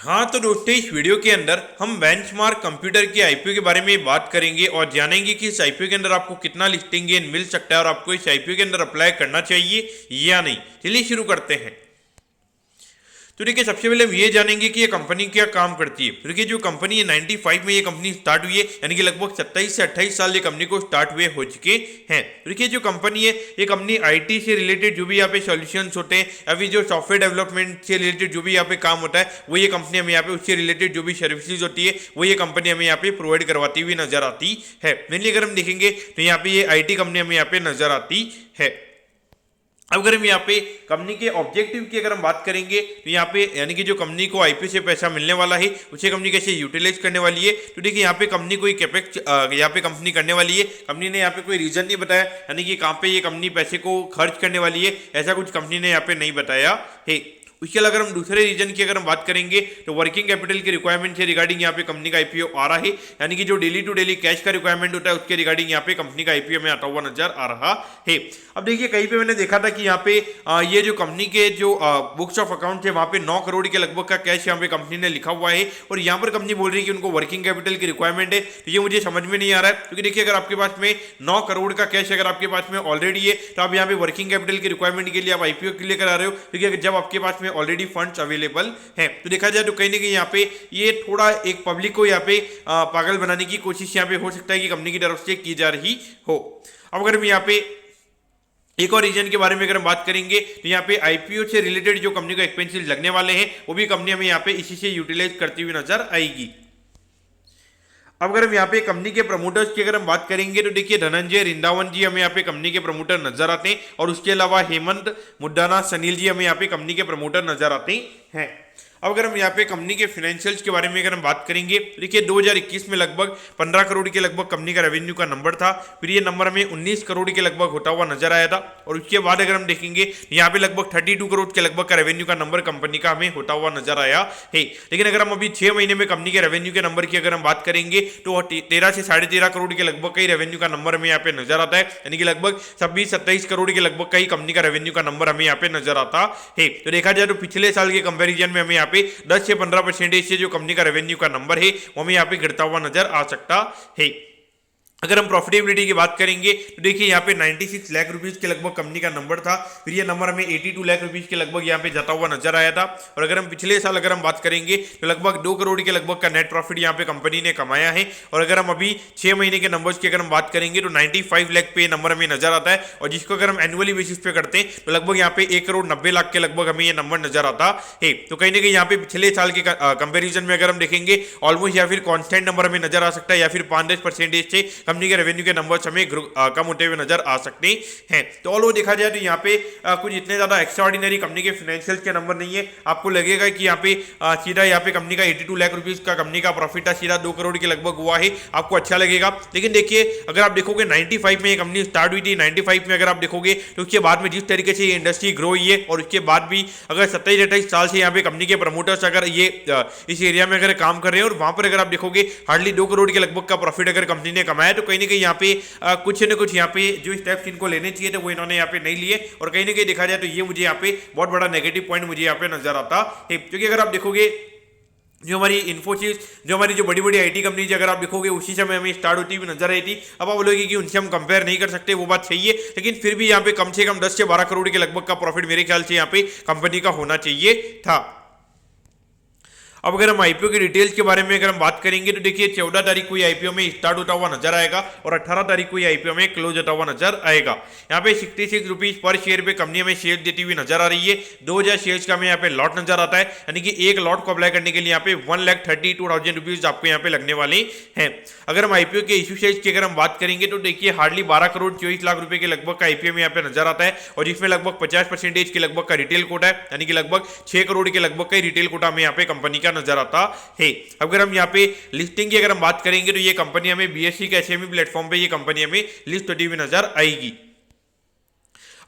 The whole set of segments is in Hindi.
हाँ तो दोस्तों, इस वीडियो के अंदर हम बेंचमार्क कंप्यूटर के आईपीओ के बारे में बात करेंगे और जानेंगे कि इस आईपीओ के अंदर आपको कितना लिस्टिंग गेन मिल सकता है और आपको इस आईपीओ के अंदर अप्लाई करना चाहिए या नहीं। चलिए शुरू करते हैं। तो देखिए, सबसे पहले हम ये जानेंगे कि ये कंपनी क्या काम करती है। तो देखिए, जो कंपनी है 95 में ये कंपनी स्टार्ट हुई है, यानी कि लगभग 27 से 28 साल ये कंपनी को स्टार्ट हुए हो चुके हैं। तो देखिए, जो कंपनी है ये कंपनी आईटी से रिलेटेड जो भी यहाँ पे सॉल्यूशंस होते हैं या फिर जो सॉफ्टवेयर डेवलपमेंट से रिलेटेड जो भी यहाँ पे काम होता है वो ये कंपनी हमें यहाँ पे उससे रिलेटेड जो भी सर्विसेज होती है वो ये कंपनी हमें यहाँ पे प्रोवाइड करवाती हुई नजर आती है। मेनली अगर हम देखेंगे तो यहाँ पे ये आईटी कंपनी हमें यहाँ पे नजर आती है। अब अगर हम यहाँ पे कंपनी के ऑब्जेक्टिव की अगर हम बात करेंगे तो यहाँ पे यानी कि जो कंपनी को आईपीओ से पैसा मिलने वाला है उसे कंपनी कैसे यूटिलाइज करने वाली है। तो देखिए, यहाँ पे कंपनी कोई कैपेक्स यहाँ पे कंपनी करने वाली है। कंपनी ने यहाँ पे कोई रीजन नहीं बताया, यानी कि कहाँ पे ये कंपनी पैसे को खर्च करने वाली है, ऐसा कुछ कंपनी ने यहाँ पे नहीं बताया है। उसके अलावा अगर हम दूसरे रीजन की अगर हम बात करेंगे तो वर्किंग कैपिटल की रिक्वायरमेंट से रिगार्डिंग यहाँ पे कंपनी का आईपीओ आ रहा है, यानी कि जो डेली टू डेली कैश का रिक्वायरमेंट होता है उसके रिगार्डिंग यहाँ पे कंपनी का आईपीओ में आता हुआ नजर आ रहा है। अब देखिए, कहीं पे मैंने देखा था कि यहाँ पे ये जो कंपनी के जो बुक्स ऑफ अकाउंट है वहाँ पे 9 करोड़ के लगभग का कैश यहाँ पे कंपनी ने लिखा हुआ है और यहाँ पर कंपनी बोल रही है कि उनको वर्किंग कैपिटल की रिक्वायरमेंट है। तो ये मुझे समझ में नहीं आ रहा है, क्योंकि देखिए, अगर आपके पास में 9 करोड़ का कैश अगर आपके पास में ऑलरेडी है तो आप यहाँ पे वर्किंग कैपिटल की रिक्वायरमेंट के लिए आप आईपीओ के लिए करा रहे हो, क्योंकि जब आपके पास में ऑलरेडी फंड्स अवेलेबल है। तो देखा जाए तो कहीं ना कहीं यहाँ पे ये थोड़ा एक पब्लिक को यहाँ पे पागल बनाने की कोशिश यहाँ पे हो सकता है कि कंपनी की तरफ से की जा रही हो। अब अगर हम यहाँ पे एक और रीजन के बारे में अगर हम बात करेंगे तो यहाँ पे आईपीओ से रिलेटेड जो कंपनी को एक्सपेंसेस लगने वाले हैं वो भी कंपनी हमें यहाँ पे इसी से यूटिलाइज करती हुई नजर आएगी। अब अगर हम यहाँ पे कंपनी के प्रमोटर्स की अगर हम बात करेंगे तो देखिए, धनंजय रिंदावन जी हमें यहाँ पे कंपनी के प्रमोटर नजर आते हैं और उसके अलावा हेमंत मुड्डाना सनील जी हमें यहाँ पे कंपनी के प्रमोटर नजर आते हैं। अब अगर हम यहाँ पे कंपनी के फाइनेंशियल्स के बारे में अगर हम बात करेंगे तो देखिए, 2021 में लगभग 15 करोड़ के लगभग कंपनी का रेवेन्यू का नंबर था, फिर ये नंबर हमें 19 करोड़ के लगभग होता हुआ नजर आया था और उसके बाद अगर हम देखेंगे तो यहाँ पे लगभग 32 करोड़ के लगभग का रेवेन्यू का नंबर कंपनी का हमें होता हुआ नजर आया है। लेकिन अगर हम अभी 6 महीने में कंपनी के रेवेन्यू के नंबर की अगर हम बात करेंगे तो 13 से 13.5 करोड़ के लगभग का ही रेवेन्यू का नंबर हमें यहाँ पे नजर आता है, यानी कि लगभग 26-27 करोड़ के लगभग का ही कंपनी का रेवेन्यू का नंबर हमें यहाँ पे नजर आता है। तो देखा जाए तो पिछले साल के कंपेरिजन में हमें यहाँ पे 10 से 15% से जो कंपनी का रेवेन्यू का नंबर है वो हमें यहाँ पे गिरता हुआ नजर आ सकता है। अगर हम प्रॉफिटेबिलिटी की बात करेंगे तो देखिए, यहाँ पे 96 लाख रुपीस के लगभग कंपनी का नंबर था, फिर ये नंबर हमें 82 लाख रुपीस के लगभग यहाँ पे जाता हुआ नजर आया था। और अगर हम पिछले साल अगर हम बात करेंगे तो लगभग 2 करोड़ के लगभग का नेट प्रॉफिट यहाँ पे कंपनी ने कमाया है। और अगर हम अभी 6 महीने के नंबर्स की अगर हम बात करेंगे तो 95 लाख पे नंबर हमें नजर आता है और जिसको अगर हम एनुअली बेसिस पे करते हैं तो लगभग यहाँ पे 1 करोड़ 90 लाख के लगभग हमें ये नंबर नजर आता है। तो कहीं ना कहीं यहाँ पे पिछले साल के कंपेरिजन में अगर हम देखेंगे ऑलमोस्ट या फिर कॉन्स्टेंट नंबर हमें नजर आ सकता है, या फिर 5% से कंपनी के रेवेन्यू के हमें कम होते हुए नजर आ सकते हैं। तो ऑल ओवर देखा जाए तो यहाँ पे कुछ इतने ज्यादा एक्स्ट्राऑर्डिनरी कंपनी के फाइनेंशियल्स के नंबर नहीं है। आपको लगेगा कि यहाँ पे सीधा यहाँ पे कंपनी का 82 लाख रुपीस का कंपनी का प्रॉफिट था, सीधा 2 करोड़ के लगभग हुआ है, आपको अच्छा लगेगा। लेकिन देखिए, अगर आप देखोगे 95 में ये कंपनी स्टार्ट हुई थी, 95 में अगर आप देखोगे तो उसके बाद में जिस तरीके से ये इंडस्ट्री ग्रो हुई है और उसके बाद भी अगर 27-28 साल से यहाँ पे कंपनी के प्रमोटर्स अगर ये इस एरिया में अगर काम कर रहे हैं और वहां पर अगर आप देखोगे हार्डली 2 करोड़ के लगभग का प्रॉफिट अगर कंपनी ने कमाया, तो कहीं ना कहीं यहाँ पे कुछ न कुछ यहाँ पे जो स्टेप्स इनको लेने चाहिए थे वो इन्होंने यहाँ पे नहीं लिए। और कहीं ना कहीं देखा जाए तो ये मुझे यहाँ पे बहुत बड़ा नेगेटिव पॉइंट मुझे यहाँ पे नजर आता है, क्योंकि अगर आप देखोगे जो हमारी इन्फोसिस, जो हमारी जो बड़ी बड़ी आईटी कंपनी अगर आप देखोगे उसी समय हमें स्टार्ट होती हुई नजर आई थी। अब आप बोलोगे कि उनसे हम कंपेयर नहीं कर सकते, वो बात सही है, लेकिन फिर भी यहाँ पे कम से कम 10 से 12 करोड़ के लगभग का प्रॉफिट मेरे ख्याल से यहाँ पे कंपनी का होना चाहिए था। अब अगर हम आईपीओ की डिटेल्स के बारे में अगर हम बात करेंगे तो देखिए, 14 तारीख को आईपीओ में स्टार्ट होता हुआ नजर आएगा और 18 तारीख को आईपीओ में क्लोज होता हुआ नजर आएगा। यहाँ पे 66 रुपीज पर शेयर पे कंपनी हमें शेयर देती हुई नजर आ रही है। 2000 शेयर्स का हमें यहाँ पे लॉट नजर आता है, यानी कि एक लॉट को अप्लाई करने के लिए यहाँ पे 1,32,000 रुपीज आपको यहाँ पे लगने वाले हैं। अगर हम आईपीओ के इश्यू साइज की अगर हम बात करेंगे तो देखिए, हार्डली 12 करोड़ 24 लाख रुपए के लगभग का आईपीओ में यहाँ पे नजर आता है और जिसमें लगभग 50% के लगभग का रिटेल कोटा है, यानी कि लगभग 6 करोड़ के लगभग का रिटेल कोटा हमें यहाँ पे कंपनी का नजर आता है। अगर हम यहाँ पे लिस्टिंग की अगर हम बात करेंगे तो ये कंपनी हमें बीएसई के एसएमई प्लेटफॉर्म पे ये कंपनी हमें लिस्ट होती हुई नजर आएगी।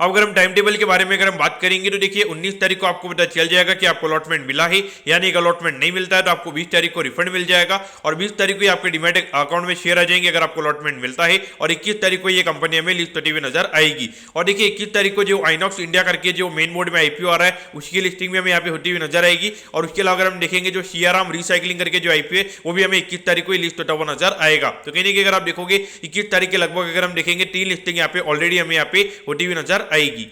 अब अगर हम टाइम टेबल के बारे में अगर हम बात करेंगे तो देखिए 19 तारीख को आपको पता चल जाएगा कि आपको अलॉटमेंट मिला है, यानी एक अलॉटमेंट नहीं मिलता है तो आपको 20 तारीख को रिफंड मिल जाएगा और 20 तारीख को आपके डीमैट अकाउंट में शेयर आ जाएंगे अगर आपको अलॉटमेंट मिलता है, और 21 तारीख को ये कंपनी हमें लिस्ट होती हुई नजर आएगी। और देखिए 21 तारीख को जो आइनॉक्स इंडिया करके जो मेन बोर्ड में आईपीओ आ रहा है उसकी लिस्टिंग भी हमें यहाँ पे होती हुई नजर आएगी। और उसके अलावा अगर हम देखेंगे जो सीआराम रिसाइकलिंग करके जो आईपीओ है वो भी हमें 21 तारीख को लिस्ट होता हुआ नजर आएगा। तो कहने की अगर आप देखोगे 21 तारीख के लगभग अगर हम देखेंगे 3 लिस्टिंग यहाँ पे ऑलरेडी हमें यहाँ पे होती हुई नजर आएगी।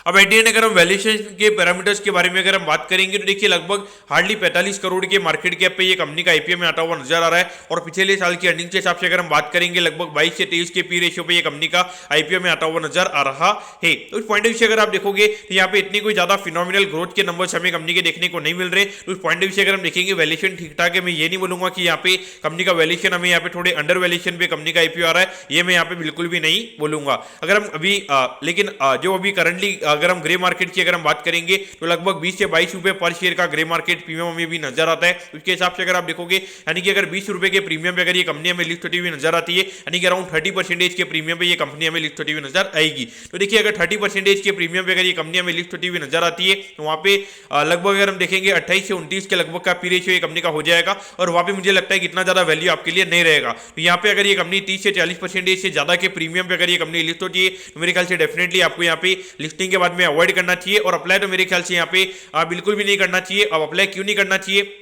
अब एट द एंड अगर हम वैल्यूएशन के पैरामीटर्स के बारे में अगर हम बात करेंगे तो देखिए लगभग हार्डली 45 करोड़ के मार्केट कैप पे ये कंपनी का आईपीओ में आता हुआ नजर आ रहा है। और पिछले साल की अर्निंग के हिसाब से अगर हम बात करेंगे लगभग 22 से 23 के पी रेशियो पे ये कंपनी का आईपीओ में आता हुआ नजर आ रहा है। तो उस पॉइंट ऑफ व्यू से अगर आप देखोगे तो यहाँ पे इतनी कोई ज्यादा फिनोमिनल ग्रोथ के नंबर्स हमें कंपनी के देखने को नहीं मिल रहे। तो उस पॉइंट ऑफ व्यू से अगर हम देखेंगे वैल्यूएशन ठीक ठाक है, मैं ये नहीं बोलूंगा कि यहाँ पे कंपनी का वैल्यूएशन हमें यहाँ पे थोड़े अंडर वैल्यूएशन पे कंपनी का आईपीओ आ रहा है, ये मैं यहाँ पे बिल्कुल भी नहीं बोलूंगा। अगर हम अभी लेकिन जो अभी करंटली अगर हम ग्रे मार्केट की अगर हम बात करेंगे तो लगभग 20 से 22 रुपए पर शेयर का ग्रे मार्केट प्रीमियम हमें भी नजर आता है। उसके हिसाब से अगर आप देखोगे यानी कि अगर 20 रुपए के प्रीमियम पे अगर ये कंपनी हमें लिस्ट होती हुई नजर आती है, यानी कि अराउंड 30% के प्रीमियम पे ये कंपनी हमें लिस्ट होती हुई नजर आएगी। तो देखिए अगर 30% के प्रीमियम पे अगर ये कंपनी हमें लिस्ट होती हुई नजर आती है तो वहां पे लगभग अगर हम देखेंगे 28 से 29 के लगभग का पी रेशियो ये कंपनी का हो जाएगा और वहां पे मुझे लगता है कि इतना ज्यादा वैल्यू आपके लिए नहीं रहेगा। तो यहाँ पे अगर ये कंपनी 30 से 40% से ज्यादा के प्रीमियम पे अगर ये कंपनी लिस्ट होती है तो मेरे ख्याल से डेफिनेटली आपको यहाँ पे लिस्टिंग के बाद में अवॉइड करना चाहिए और अप्लाई तो मेरे ख्याल से यहाँ पे बिल्कुल भी नहीं करना चाहिए। अब अप्लाई क्यों नहीं करना चाहिए?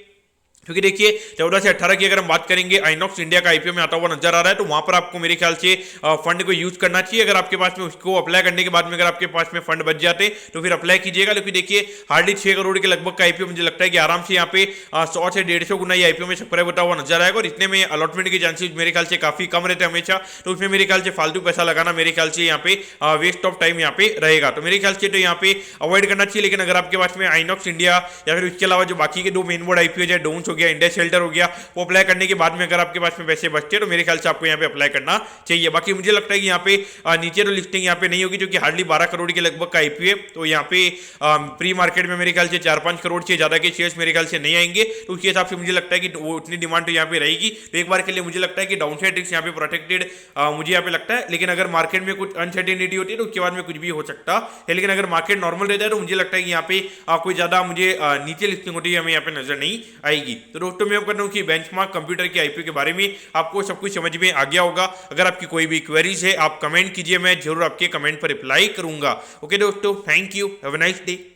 क्योंकि देखिए 14 से 18 की अगर हम बात करेंगे आइनॉक्स इंडिया का आईपीओ में आता हुआ नजर आ रहा है तो वहां पर आपको मेरे ख्याल से फंड को यूज करना चाहिए। अगर आपके पास में उसको अप्लाई करने के बाद में अगर आपके पास में फंड बच जाते तो फिर अप्लाई कीजिएगा। क्योंकि देखिए हार्डली 6 करोड़ के लगभग का आईपीओ मुझे लगता है कि आराम से यहाँ पे 100 से 150 गुना ये आईपीओ में सब्सक्राइब होता हुआ नजर आएगा और इतने में अलॉटमेंट के चांसेस मेरे ख्याल से काफी कम रहते हैं हमेशा। तो उसमें मेरे ख्याल से फालतू पैसा लगाना मेरे ख्याल से यहाँ पे वेस्ट ऑफ टाइम यहाँ पे रहेगा। तो मेरे ख्याल से तो यहाँ पे अवॉइड करना चाहिए। लेकिन अगर आपके पास में आइनॉक्स इंडिया या फिर उसके अलावा जो बाकी के 2 मेन बोर्ड आईपीओ है, डोन्स हो गया, इंडिया शेल्टर हो गया, वो अप्लाई करने के बाद में अगर आपके पास में पैसे बचते तो मेरे ख्याल से आपको यहाँ पे अप्लाई करना चाहिए। बाकी मुझे लगता है कि यहाँ पे नीचे तो लिस्टिंग यहाँ पे नहीं होगी क्योंकि हार्डली 12 करोड़ के लगभग का आईपीओ है। तो यहाँ पे प्री मार्केट में मेरे ख्याल से 4-5 करोड़ से ज्यादा के शेयर्स मेरे ख्याल से नहीं आएंगे। तो उसके हिसाब से मुझे लगता है कि वो उतनी डिमांड तो यहाँ पे रहेगी। तो एक बार के लिए मुझे लगता है कि डाउन साइड रिस्क यहाँ पे प्रोटेक्टेड मुझे यहाँ पे लगता है। लेकिन अगर मार्केट में कुछ अनसर्टेनिटी होती है तो उसके बाद में कुछ भी हो सकता है। लेकिन अगर मार्केट नॉर्मल रहता है तो मुझे लगता है कि यहाँ पे कोई ज्यादा मुझे नीचे लिस्टिंग होती है हमें यहाँ पे नजर नहीं आएगी। तो दोस्तों मैं कर रहा हूँ कि बेंचमार्क कंप्यूटर के आईपीओ के बारे में आपको सब कुछ समझ में आ गया होगा। अगर आपकी कोई भी क्वेरीज है आप कमेंट कीजिए, मैं जरूर आपके कमेंट पर रिप्लाई करूंगा। ओके दोस्तों, thank you, have a nice day.